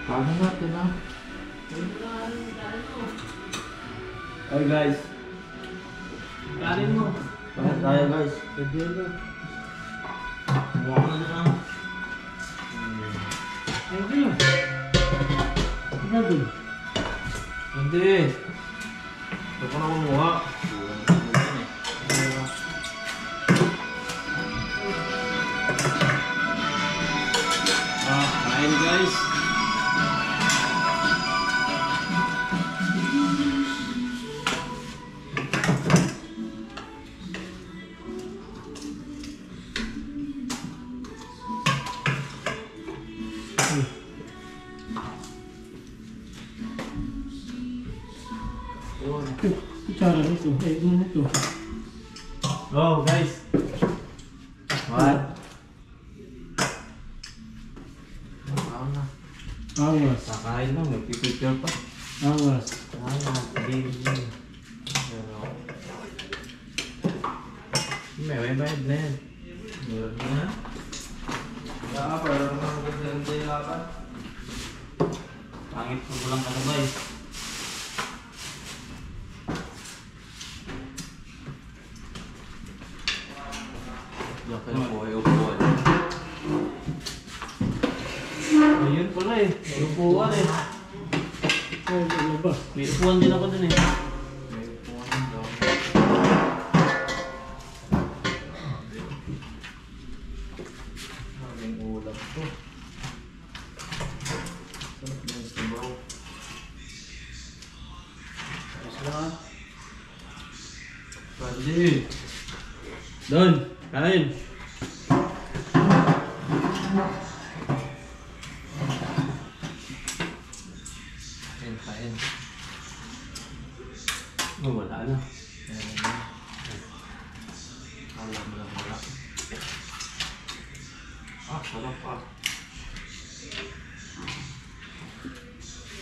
Paano natin ah? Hey guys. Kanin mo. Bakit tayo guys? Pwede na. Mukha ko na lang. Thank you. Ano dun? Hindi. Ito ko na kumuha. Kain guys. Kutsara nito. Ano ito? Go guys. What? Ano na? Awas. Kakain lang. Magpipicture pa. Awas. Hindi. May bayad na yan. Meron na. Wala ka, parang mga maganda yung laban. Pangit ko lang ka na guys. Diyan ka na po ay upuan. Ayun pala eh. May upuan eh. Ay, ano ba? May upuan din ako dun eh. May upuan daw. Maraming ulam to. Sarap na yung sabaw. Ayos lang ah. Pwede. Doon! Kain! Kain. Oh, wala na. Alam mo lang wala. Sarap ah.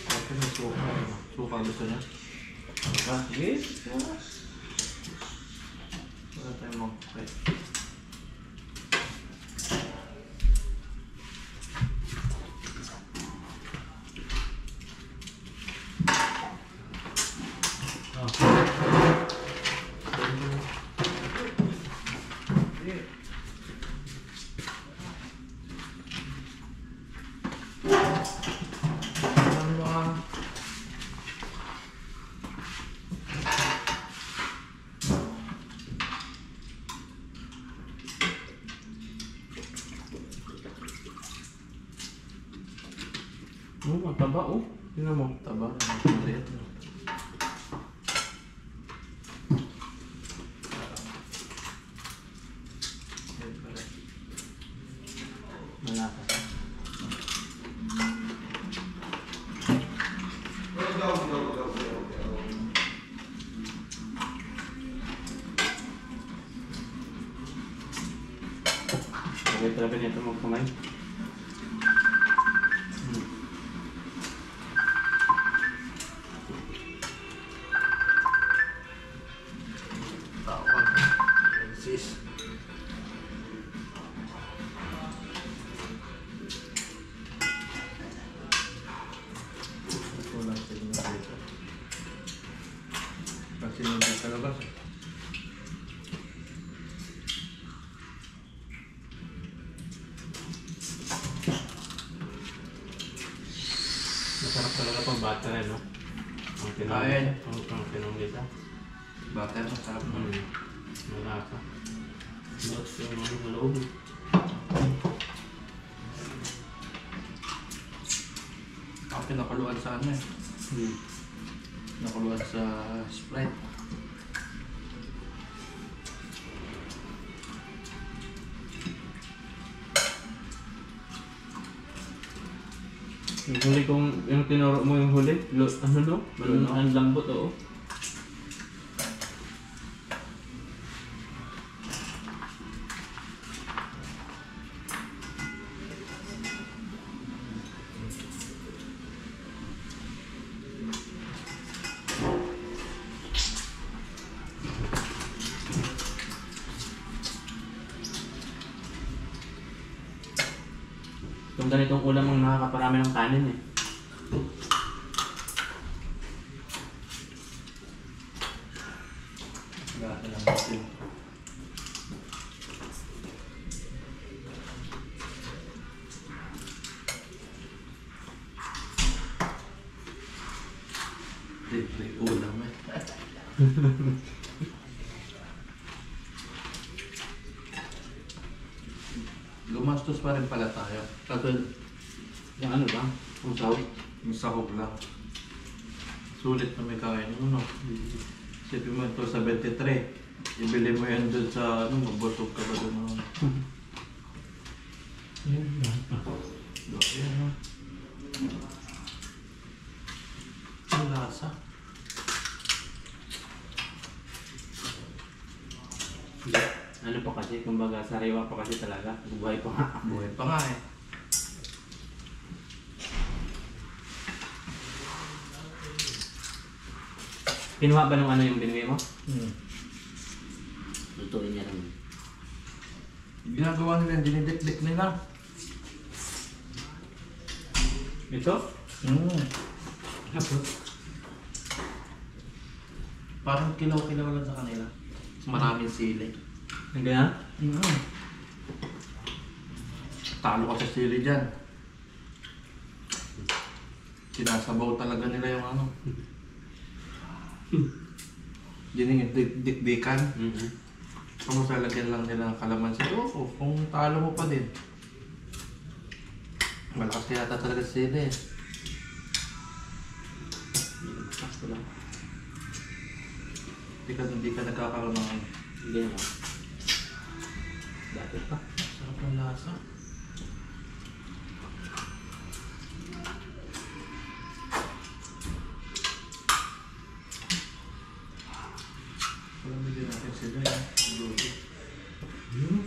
Bakit may suka? Suka gusto niya? Sige. Wala tayo mag-okay. Ang taba oh. Tingnan mo. Taba. Maliit. Malasa. Okay, talaga nito magkamay. Kasi nandun sa labas eh. Masarap talaga pang butter eh, no? Ang pinunggita. Butter, masarap mo. Malasa. Malasa yung mga maloob. Ako pinakaluan sa ano eh. Nakuluan sa Sprite. Yung huli kong, yung tinuro mo yung huli, ano no? Ang lambot oo. Yung ganitong ulam ang nakakaparami ng kanin eh. Gata lang natin. Libre ulam eh. Gumastos pa rin pala tayo. Kasi Yung ano lang, ang sahog. yung sahog lang. Sulit na may kain mo, no? Isipin mo ito sa 23. Ibili mo yan dun sa ano, mabusog ka ba dun? No? Ayan, lahat pa. Yan, no? Ang lasa. Ano pa kasi, kumbaga sariwa pa kasi talaga. Buhay pa nga. Buhay pa nga eh. Kinuha ba nung ano yung binigay mo? Hmm. Lutuin niya rin. Ginagawa nila, dinidikdik nila. Ito? Tapos, Parang kilaw-kilaw lang sa kanila. Maraming sili. Ang ganyan? Talo ka sa sili dyan. Sinasabaw talaga nila yung ano. Yun yung dikdikan. Kung lalagyan lang nila ng kalamansi. Oo, kung talo mo pa din. Malakas kaya talaga sa sili eh. Pasto lang. Hindi ka nagkakaroon ng ano. Hindi naman. Dati pa. Sarap ng lasa. Palamigyan natin sila eh. Luto. yun.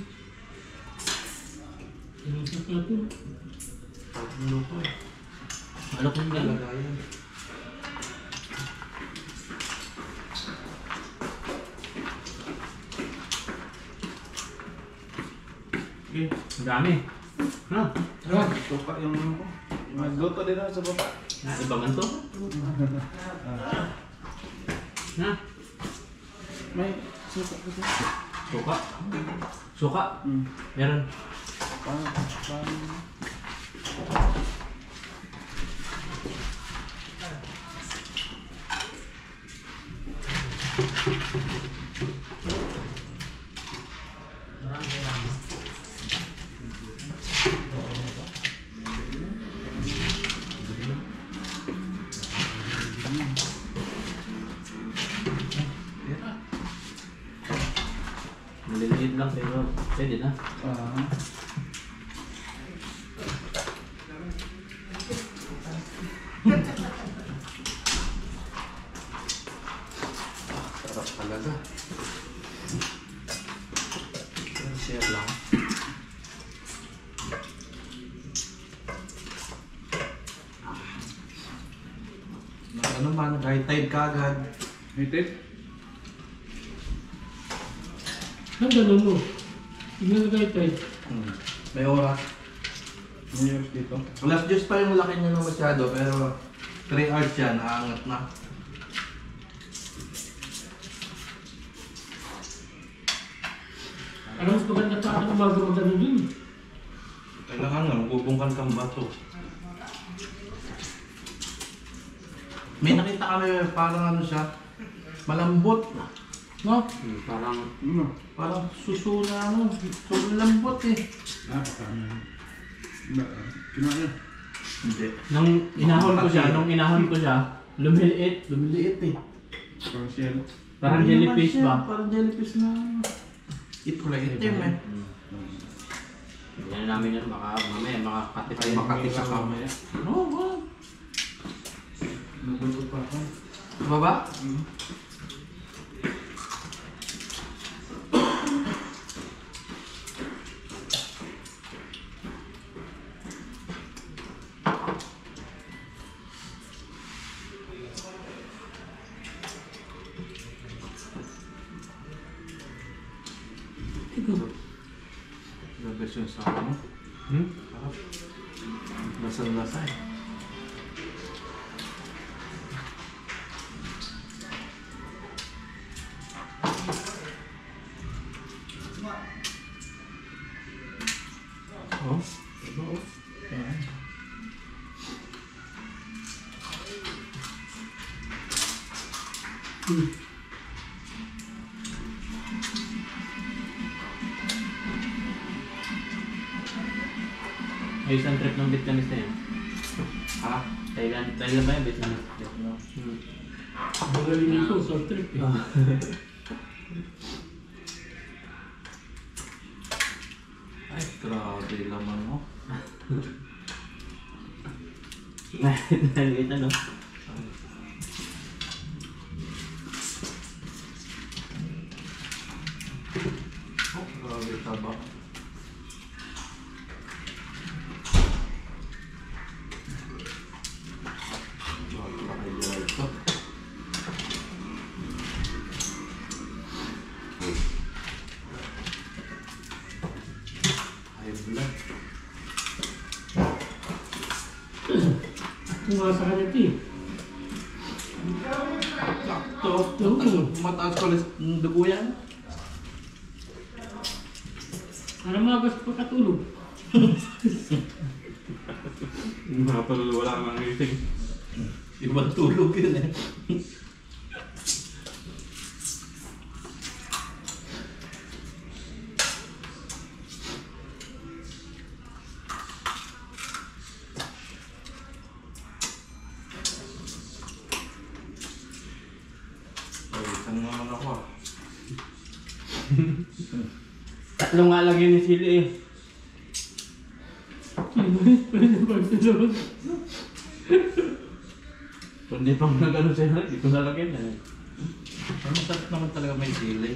Nasa ka ito. Sarap ng luto eh. Ano kung ganyan? Lagayan. Okay. Ang dami. Ha? Suka yung ano ko. Magluto din ako sa baba. Iba man to? Ha? May suka ko siya. Suka. Suka? Hmm. Meron. Pang... Maliliit lang pero pwede na. Sarap talaga. Share lang. Ano man, high tide ka agad. Hitit? Ang ganun mo. Ignalagay tayo. May oras. May years dito. Alas 10 pa yung laki niya na masyado, pero 3 hours yan, naangat na. Alam mo, maganda pa ako umaga magano dun. Kailangan nga, magubungkan kang bato. May nakita kami, parang ano siya, malambot. No? Parang Ano? Parang susuna, ano, sobrang lambot eh. Pakano. Kinain. Hindi. nung inahon ko siya, lumiliit. Lumiliit eh. Parang shell. Parang Hindi jellyfish naman siya, ba? Parang jellyfish na kulay itim eh. Yan namin yan, baka mamaya makakatip Ay, makati sa kamay. Oo, wow. Nabulot pa ako. Baba? Labas yung sa ano. Sarap. Lasa-lasa eh. Hmm. Ay, isang trip ng Vietnamese na yun. Ha? Thailand ba yung Vietnamese? Hmm. Magaling ito sa trip eh. Ay, grabe laman mo. Naliit ano? Oh, grabe taba. Grabe na kayo dyan ito. High blood. Tumasa ka na ito eh. Sakto. Oo. Mataas ko ng dugo yan. Para magas pa katulog. Mga pala wala kang gising. Ibang tulog yun eh. Ay, saan naman ako ah. Tatlo nga lang yun ni Sili eh. Pwede ba tulog? Kung di pang nag-ano sila, di ko nalagyan eh. Ang masarap naman talaga may sili.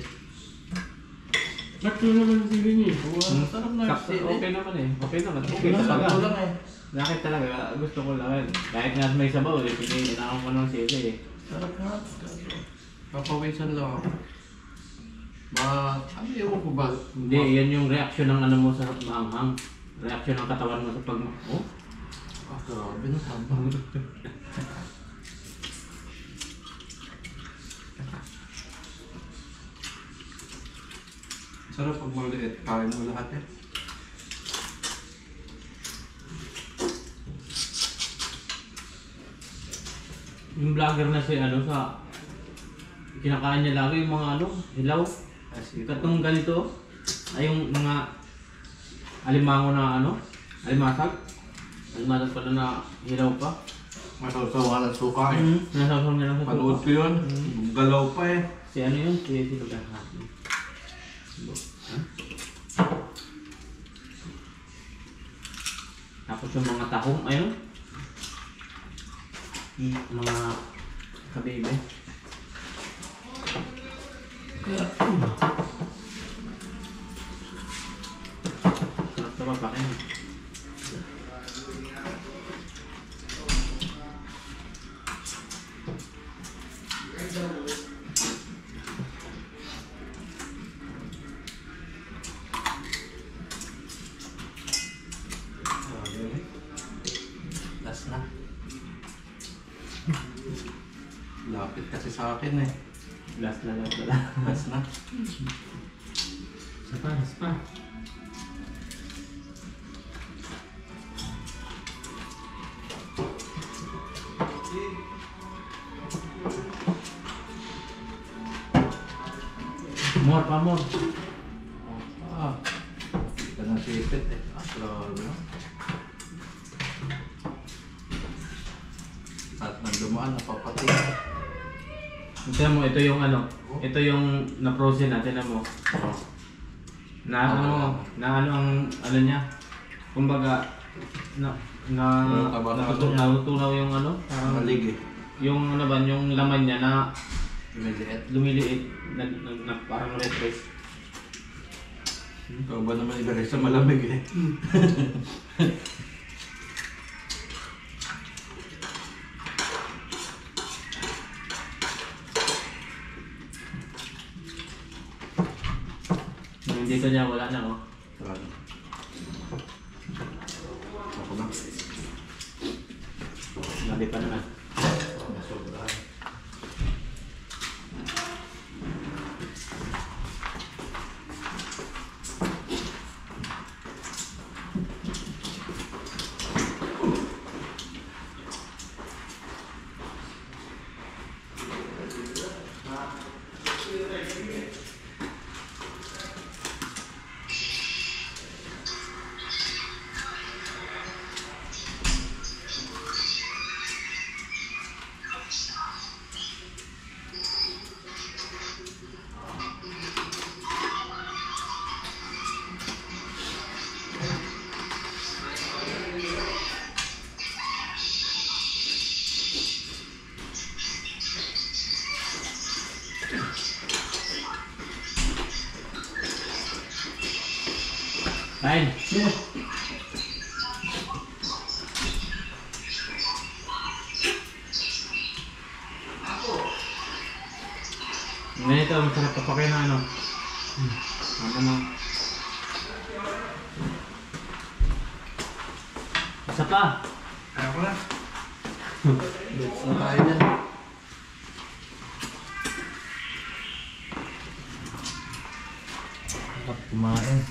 Tatlo naman sila niya eh. Oo, ang sarap na yung Sakto, sili. okay naman eh. Okay naman. Okay Okay lang, talaga. sakto lang eh. Bakit talaga? Gusto ko lang. Kahit nga may sabaw eh. Sige, inakong ko ng Sili eh. Sarap nga. Papawisan lang ako. Ano ewan ko ba? Hindi, yan yung reaction ng ano mo sa maanghang. Reaction ng katawan mo sa pag... Oh? Ah, grabe na sabang. Sarap pag maliit. Kain mo lahat eh. Yung vlogger na si ano sa... Kinakain niya lagi yung mga ano, hilaw. Katong ganito, ay yung mga alimango na ano, alimasag. Alimasag pala na hilaw pa. Masawsawa ng suka eh. Nasasawag niya lang sa Panood ko yun. Galaw pa eh. Si ano yun? Si Lugahan. Tapos yung mga tahong, ayun. Mga kabibe. Kaya, Sarap naman pa kayo. Last na. Lapit kasi sa akin eh. Last na. Last na. sapa. More pa more. Ah. Ito na sipit eh. Ah, grabe no? At nang dumaan, napapating. Tignan mo, ito yung ano. Ito yung na-frozen natin na mo. Na ano ang ano niya. Kumbaga natutunaw yung ano, parang Malig eh. yung ano ba, yung laman niya na Lumiliit. lumiliit na parang red rice. Ikaw ba naman ilagay sa malamig eh? Yung dito niya wala na oh. Sarado. Ako na. Hindi pa naman. Nasobrahan. Kain. Ganito, masarap pa kayo na ano. Ano mo? Isa pa. Kaya ko na. Let's na tayo dyan. Kumain.